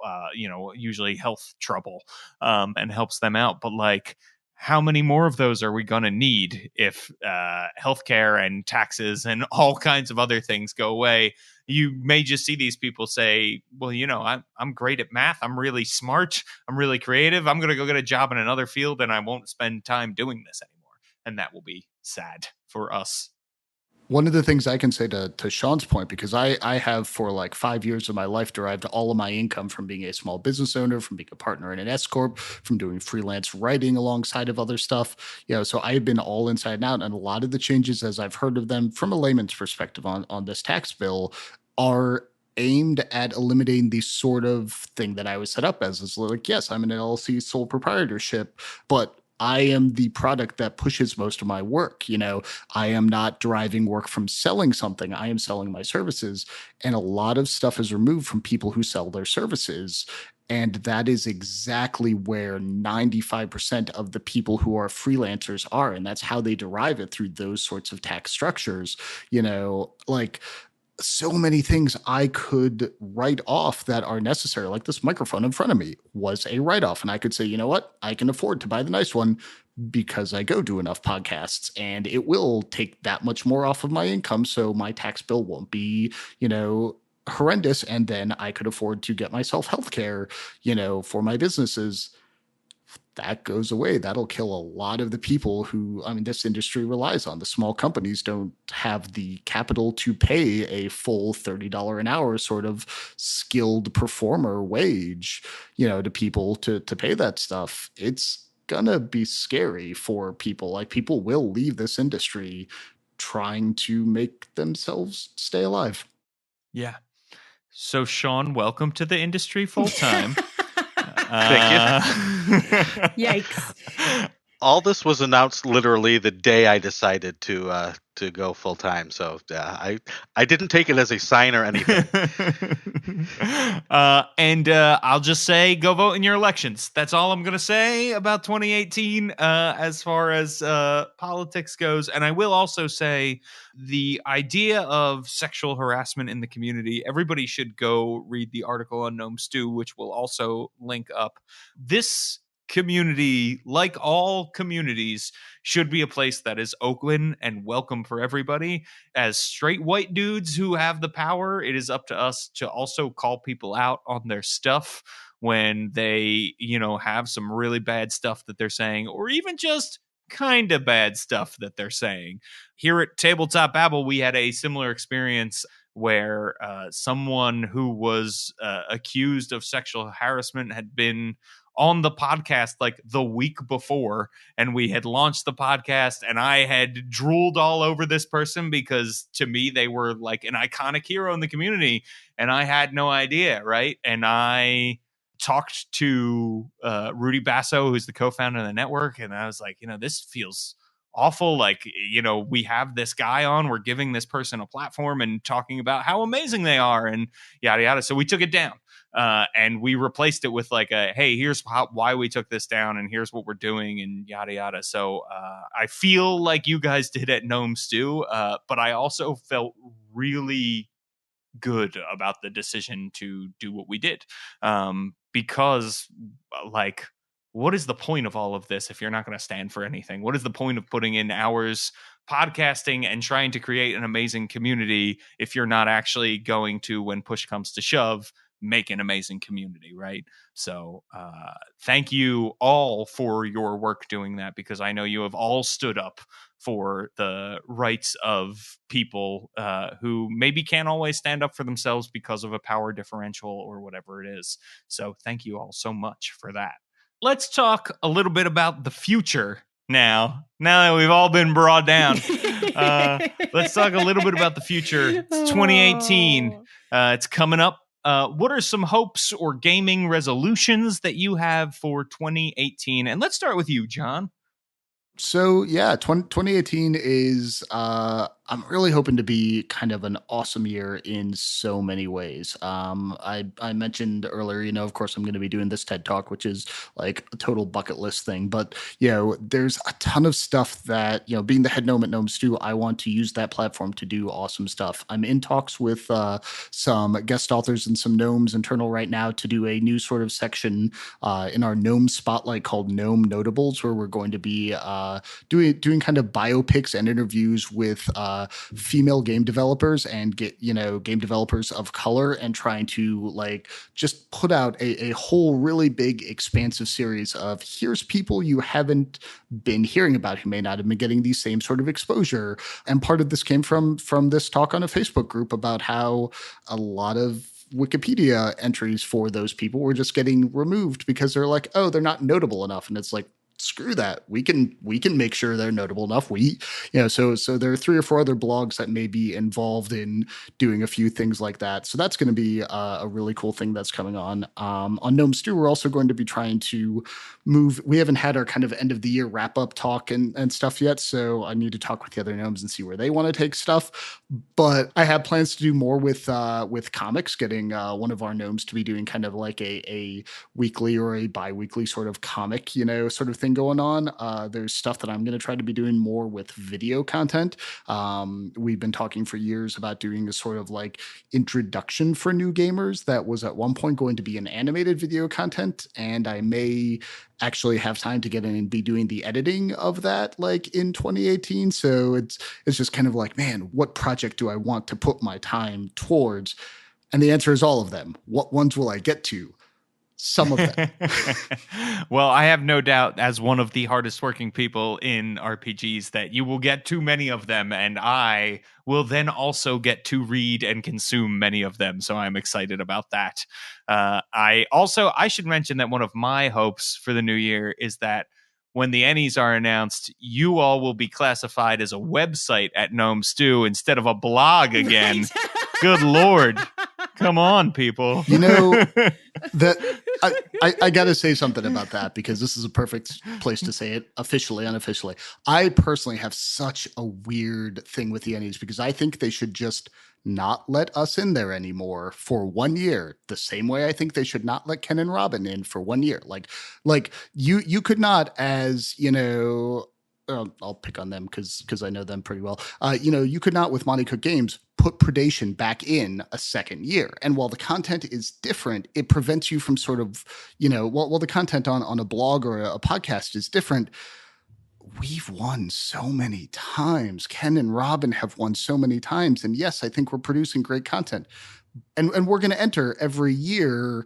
usually health trouble, and helps them out. But like, how many more of those are we going to need if healthcare and taxes and all kinds of other things go away? You may just see these people say, well, I'm great at math. I'm really smart. I'm really creative. I'm going to go get a job in another field, and I won't spend time doing this anymore. And that will be sad for us. One of the things I can say to Shawn's point, because I have for like 5 years of my life derived all of my income from being a small business owner, from being a partner in an S Corp, from doing freelance writing alongside of other stuff. So I've been all inside and out. And a lot of the changes, as I've heard of them from a layman's perspective on this tax bill, are aimed at eliminating the sort of thing that I was set up as. Is like, yes, I'm an LLC sole proprietorship, but I am the product that pushes most of my work. I am not deriving work from selling something. I am selling my services. And a lot of stuff is removed from people who sell their services. And that is exactly where 95% of the people who are freelancers are. And that's how they derive it, through those sorts of tax structures. Like, so many things I could write off that are necessary, like this microphone in front of me was a write-off. And I could say, you know what? I can afford to buy the nice one because I go do enough podcasts, and it will take that much more off of my income. So my tax bill won't be, horrendous. And then I could afford to get myself healthcare, for my businesses. That goes away. That'll kill a lot of the people who, this industry relies on. The small companies don't have the capital to pay a full $30 an hour sort of skilled performer wage, to people to pay that stuff. It's gonna be scary for people. Like, people will leave this industry trying to make themselves stay alive. Yeah. So, Shawn, welcome to the industry full time. Thank you. Yikes. All this was announced literally the day I decided to go full time. So I didn't take it as a sign or anything. And I'll just say, go vote in your elections. That's all I'm going to say about 2018 as far as politics goes. And I will also say, the idea of sexual harassment in the community, everybody should go read the article on Gnome Stew, which will also link up. This community, like all communities, should be a place that is open and welcome for everybody. As straight white dudes who have the power, it is up to us to also call people out on their stuff when they, have some really bad stuff that they're saying, or even just kind of bad stuff that they're saying. Here at Tabletop Babble, we had a similar experience where someone who was accused of sexual harassment had been on the podcast like the week before, and we had launched the podcast, and I had drooled all over this person because to me they were like an iconic hero in the community, and I had no idea, right? And I talked to Rudy Basso, who's the co-founder of the network, and I was like, this feels awful. Like, we have this guy on, we're giving this person a platform and talking about how amazing they are and yada yada. So we took it down. And we replaced it with like hey, here's why we took this down, and here's what we're doing, and yada yada. So I feel like you guys did at Gnome Stew, but I also felt really good about the decision to do what we did, because like, what is the point of all of this if you're not going to stand for anything? What is the point of putting in hours podcasting and trying to create an amazing community if you're not actually going to, when push comes to shove, make an amazing community, right? So thank you all for your work doing that, because I know you have all stood up for the rights of people who maybe can't always stand up for themselves because of a power differential or whatever it is. So thank you all so much for that. Let's talk a little bit about the future now that we've all been brought down. Let's talk a little bit about the future. It's 2018. It's coming up. What are some hopes or gaming resolutions that you have for 2018? And let's start with you, John. So yeah, 2018 is, I'm really hoping to be kind of an awesome year in so many ways. I mentioned earlier, of course I'm going to be doing this TED Talk, which is like a total bucket list thing, but there's a ton of stuff that, being the head gnome at Gnome Stew, I want to use that platform to do awesome stuff. I'm in talks with some guest authors and some gnomes internal right now to do a new sort of section in our gnome spotlight called Gnome Notables, where we're going to be doing kind of biopics and interviews with female game developers and game developers of color, and trying to like just put out a whole really big expansive series of here's people you haven't been hearing about who may not have been getting the same sort of exposure. And part of this came from this talk on a Facebook group about how a lot of Wikipedia entries for those people were just getting removed because they're like, oh, they're not notable enough. And it's like, screw that. We can make sure they're notable enough. So there are 3 or 4 other blogs that may be involved in doing a few things like that. So that's going to be a really cool thing that's coming on. On Gnome Stew, we're also going to be trying to move. We haven't had our kind of end of the year wrap up talk and stuff yet. So I need to talk with the other gnomes and see where they want to take stuff. But I have plans to do more with comics, getting one of our gnomes to be doing kind of like a weekly or a bi-weekly sort of comic, sort of thing going on. There's stuff that I'm going to try to be doing more with video content. We've been talking for years about doing a sort of like introduction for new gamers that was at one point going to be an animated video content, and I may actually have time to get in and be doing the editing of that like in 2018. So it's just kind of like, man, what project do I want to put my time towards? And the answer is all of them. What ones will I get to? Some of them. Well, I have no doubt, as one of the hardest working people in RPGs, that you will get too many of them, and I will then also get to read and consume many of them. So I'm excited about that. I should mention that one of my hopes for the new year is that when the Ennies are announced, you all will be classified as a website at Gnome Stew instead of a blog again. Right. Good Lord. Come on, people. That I got to say something about that, because this is a perfect place to say it officially, unofficially. I personally have such a weird thing with the Ennies, because I think they should just not let us in there anymore for 1 year. The same way I think they should not let Ken and Robin in for 1 year. Like you could not, as I'll pick on them because I know them pretty well. You could not, with Monty Cook Games, put Predation back in a second year. And while the content is different, it prevents you from sort of, while the content on a blog or a podcast is different, we've won so many times. Ken and Robin have won so many times. And yes, I think we're producing great content. And we're going to enter every year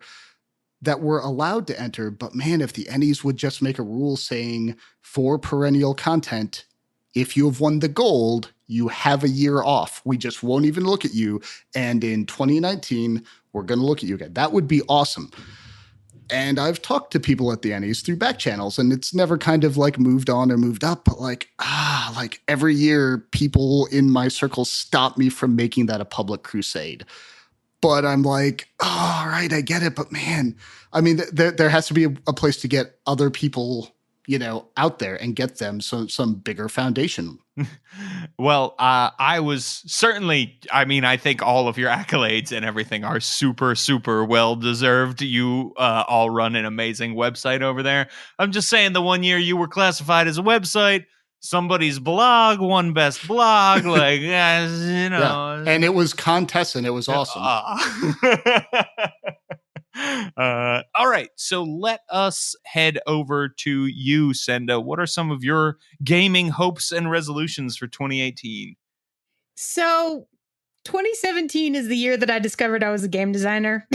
that we're allowed to enter. But man, if the Ennies would just make a rule saying for perennial content, if you have won the gold, you have a year off. We just won't even look at you. And in 2019, we're going to look at you again. That would be awesome. And I've talked to people at the Ennies through back channels, and it's never kind of like moved on or moved up. But like every year, people in my circle stop me from making that a public crusade. But I'm like, oh, all right, I get it. But man, I mean, there has to be a place to get other people, out there and get them some bigger foundation. Well, I was certainly, I think all of your accolades and everything are super, super well deserved. You all run an amazing website over there. I'm just saying, the 1 year you were classified as a website, somebody's blog won best blog, Yeah. And it was contest, and it was awesome. All right, so let us head over to you, Senda. What are some of your gaming hopes and resolutions for 2018? So 2017 is the year that I discovered I was a game designer.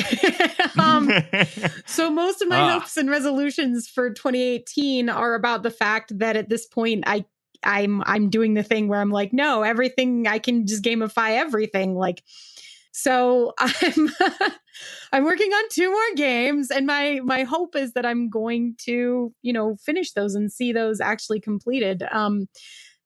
So most of my hopes and resolutions for 2018 are about the fact that at this point I'm doing the thing where I'm like, no, everything, I can just gamify everything. So I'm working on 2 more games, and my hope is that I'm going to, finish those and see those actually completed.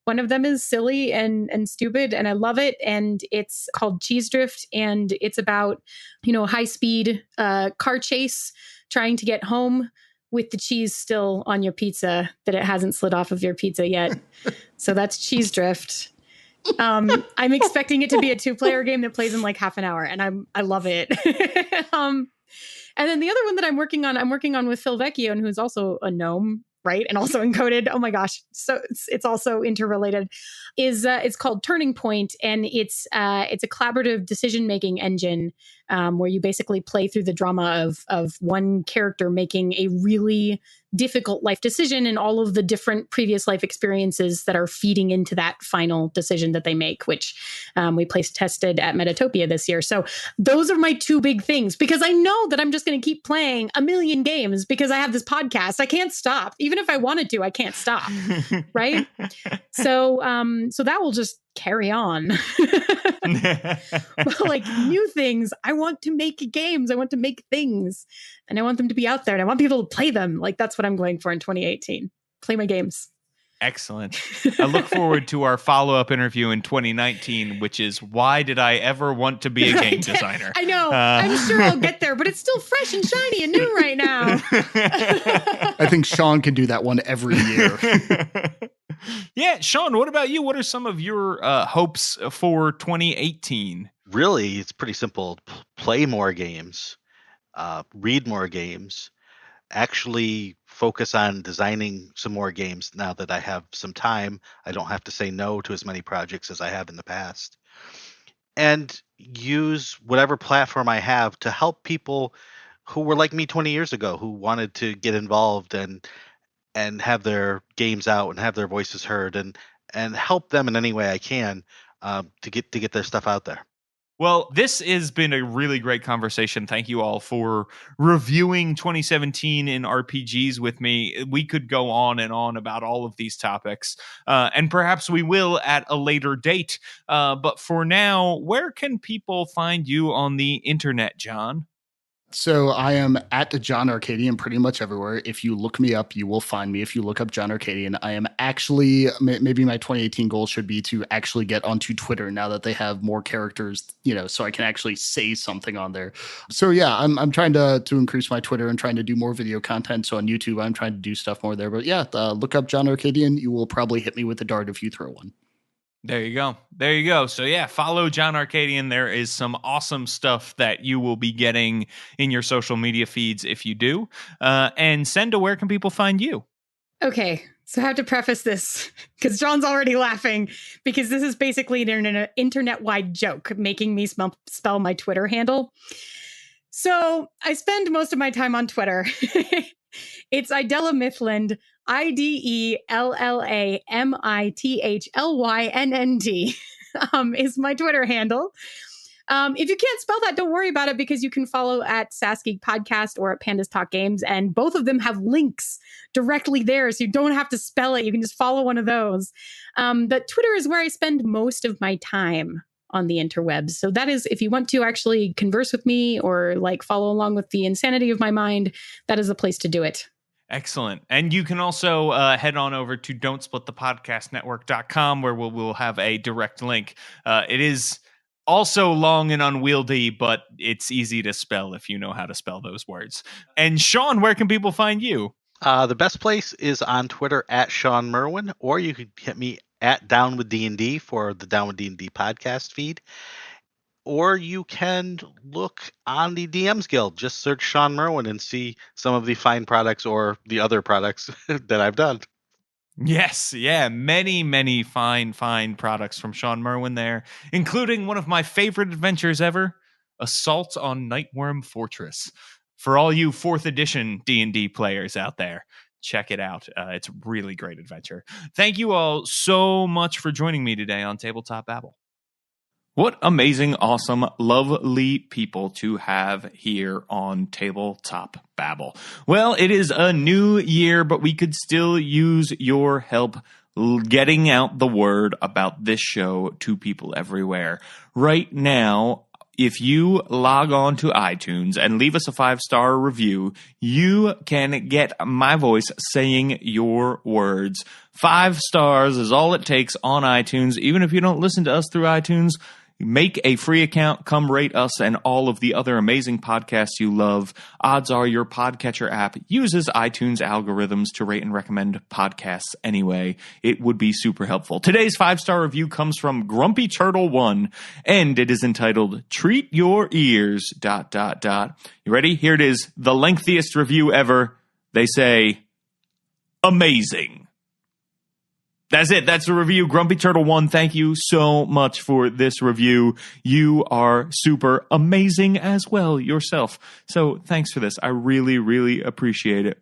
One of them is silly and stupid, and I love it. And it's called Cheese Drift, and it's about, high speed car chase, trying to get home with the cheese still on your pizza, that it hasn't slid off of your pizza yet. So that's Cheese Drift. I'm expecting it to be a 2-player game that plays in like half an hour, and I love it. And then the other one that I'm working on with Phil Vecchio, and who's also a gnome, right? And also encoded. Oh my gosh. So it's also interrelated. It's called Turning Point, and it's a collaborative decision-making engine where you basically play through the drama of one character making a really difficult life decision and all of the different previous life experiences that are feeding into that final decision that they make, which we tested at Metatopia this year. So those are my 2 big things, because I know that I'm just going to keep playing a million games because I have this podcast. I can't stop. Even if I wanted to, I can't stop. Right? So that will just carry on. But like new things, I want to make games. I want to make things, and I want them to be out there, and I want people to play them. Like, that's what I'm going for in 2018. play my games. Excellent. I look forward to our follow-up interview in 2019, which is why did I ever want to be a game designer? I know. I'm sure I'll get there, but it's still fresh and shiny and new right now. I think Shawn can do that one every year. Yeah, Shawn, what about you? What are some of your hopes for 2018? Really, it's pretty simple. Play more games, read more games, actually focus on designing some more games now that I have some time. I don't have to say no to as many projects as I have in the past. And use whatever platform I have to help people who were like me 20 years ago, who wanted to get involved and have their games out and have their voices heard and help them in any way I can to get their stuff out there. Well, this has been a really great conversation. Thank you all for reviewing 2017 in RPGs with me. We could go on and on about all of these topics, and perhaps we will at a later date. But for now, where can people find you on the internet, John? So I am at John Arcadian pretty much everywhere. If you look me up, you will find me. If you look up John Arcadian, I am actually, maybe my 2018 goal should be to actually get onto Twitter now that they have more characters, so I can actually say something on there. So yeah, I'm trying to increase my Twitter and trying to do more video content. So on YouTube, I'm trying to do stuff more there. But yeah, look up John Arcadian. You will probably hit me with a dart if you throw one. There you go. There you go. So yeah, follow John Arcadian. There is some awesome stuff that you will be getting in your social media feeds if you do. And Senda, where can people find you? Okay, so I have to preface this because John's already laughing because this is basically an internet-wide joke making me spell my Twitter handle. So I spend most of my time on Twitter. It's Idella Mithland, IDELLAMITHLYNND is my Twitter handle. If you can't spell that, don't worry about it because you can follow at SassGeek Podcast or at Pandas Talk Games, and both of them have links directly there, so you don't have to spell it. You can just follow one of those. But Twitter is where I spend most of my time on the interwebs. So that is, if you want to actually converse with me or follow along with the insanity of my mind, that is the place to do it. Excellent. And you can also head on over to don'tsplitthepodcastnetwork.com where we'll have a direct link. It is also long and unwieldy, but it's easy to spell if you know how to spell those words. And Shawn, where can people find you? The best place is on Twitter at Shawn Merwin, or you can hit me at Down with D&D for the Down with D&D podcast feed. Or you can look on the DMs Guild. Just search Shawn Merwin and see some of the fine products or the other products that I've done. Yes, yeah, many fine products from Shawn Merwin there, including one of my favorite adventures ever, Assault on Nightworm Fortress. For all you 4th edition D&D players out there, check it out. It's a really great adventure. Thank you all so much for joining me today on Tabletop Babble. What amazing, awesome, lovely people to have here on Tabletop Babble. Well, it is a new year, but we could still use your help getting out the word about this show to people everywhere. Right now, if you log on to iTunes and leave us a 5-star review, you can get my voice saying your words. 5 stars is all it takes on iTunes. Even if you don't listen to us through iTunes, make a free account, come rate us and all of the other amazing podcasts you love. Odds are your podcatcher app uses iTunes algorithms to rate and recommend podcasts anyway. It would be super helpful. Today's 5-star review comes from Grumpy Turtle 1, and it is entitled, Treat Your Ears, ... You ready? Here it is. The lengthiest review ever. They say, amazing. That's it. That's the review. Grumpy Turtle 1, thank you so much for this review. You are super amazing as well yourself. So thanks for this. I really appreciate it.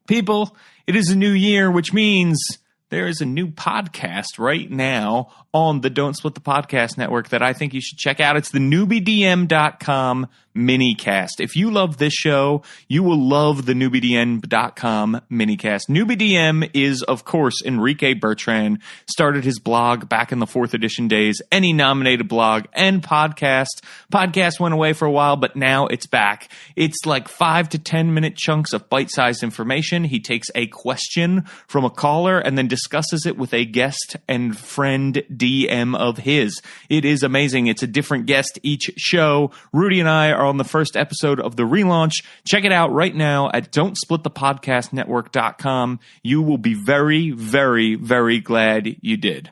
People, it is a new year, which means there is a new podcast right now on the Don't Split the Podcast Network that I think you should check out. It's the newbiedm.com minicast. If you love this show, you will love the newbiedm.com minicast. NewbieDM is, of course, Enrique Bertrand. Started his blog back in the 4th edition days, any nominated blog and podcast. Podcast went away for a while, but now it's back. It's like 5 to 10 minute chunks of bite-sized information. He takes a question from a caller and then discusses it with a guest and friend DM of his. It is amazing. It's a different guest each show. Rudy and I are on the first episode of the relaunch. Check it out right now at don'tsplitthepodcastnetwork.com. You will be very, very, very glad you did.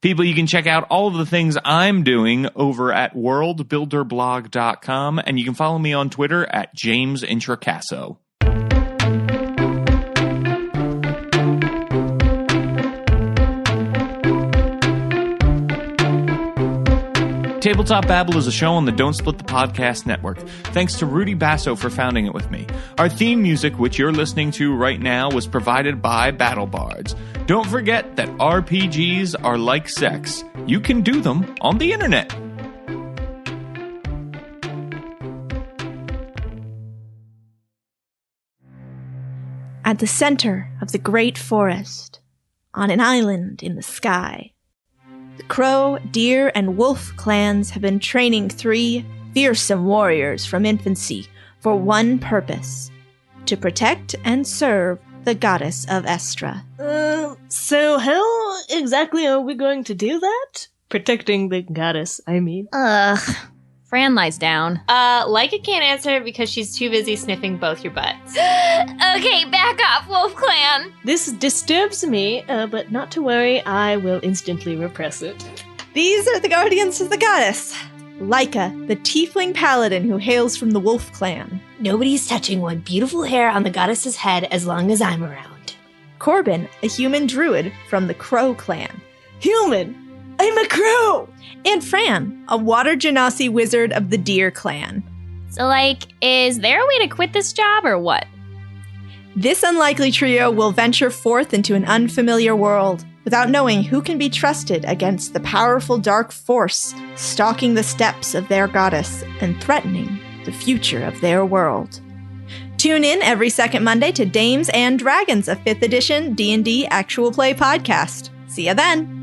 People, you can check out all of the things I'm doing over at worldbuilderblog.com, and you can follow me on Twitter at James Introcaso. Tabletop Babble is a show on the Don't Split the Podcast Network. Thanks to Rudy Basso for founding it with me. Our theme music, which you're listening to right now, was provided by Battle Bards. Don't forget that RPGs are like sex. You can do them on the internet. At the center of the great forest, on an island in the sky, the crow, deer, and wolf clans have been training 3 fearsome warriors from infancy for one purpose: to protect and serve the goddess of Estra. So how exactly are we going to do that? Protecting the goddess, I mean. Fran lies down. Leica can't answer because she's too busy sniffing both your butts. Okay, back off, Wolf Clan. This disturbs me, but not to worry, I will instantly repress it. These are the guardians of the goddess. Leica, the tiefling paladin who hails from the wolf clan. Nobody's touching one beautiful hair on the goddess's head as long as I'm around. Corbin, a human druid from the crow clan. Human! I'm a crow! And Fran, a water genasi wizard of the deer clan. So, is there a way to quit this job or what? This unlikely trio will venture forth into an unfamiliar world without knowing who can be trusted against the powerful dark force stalking the steps of their goddess and threatening the future of their world. Tune in every second Monday to Dames and Dragons, a 5th edition D&D actual play podcast. See ya then!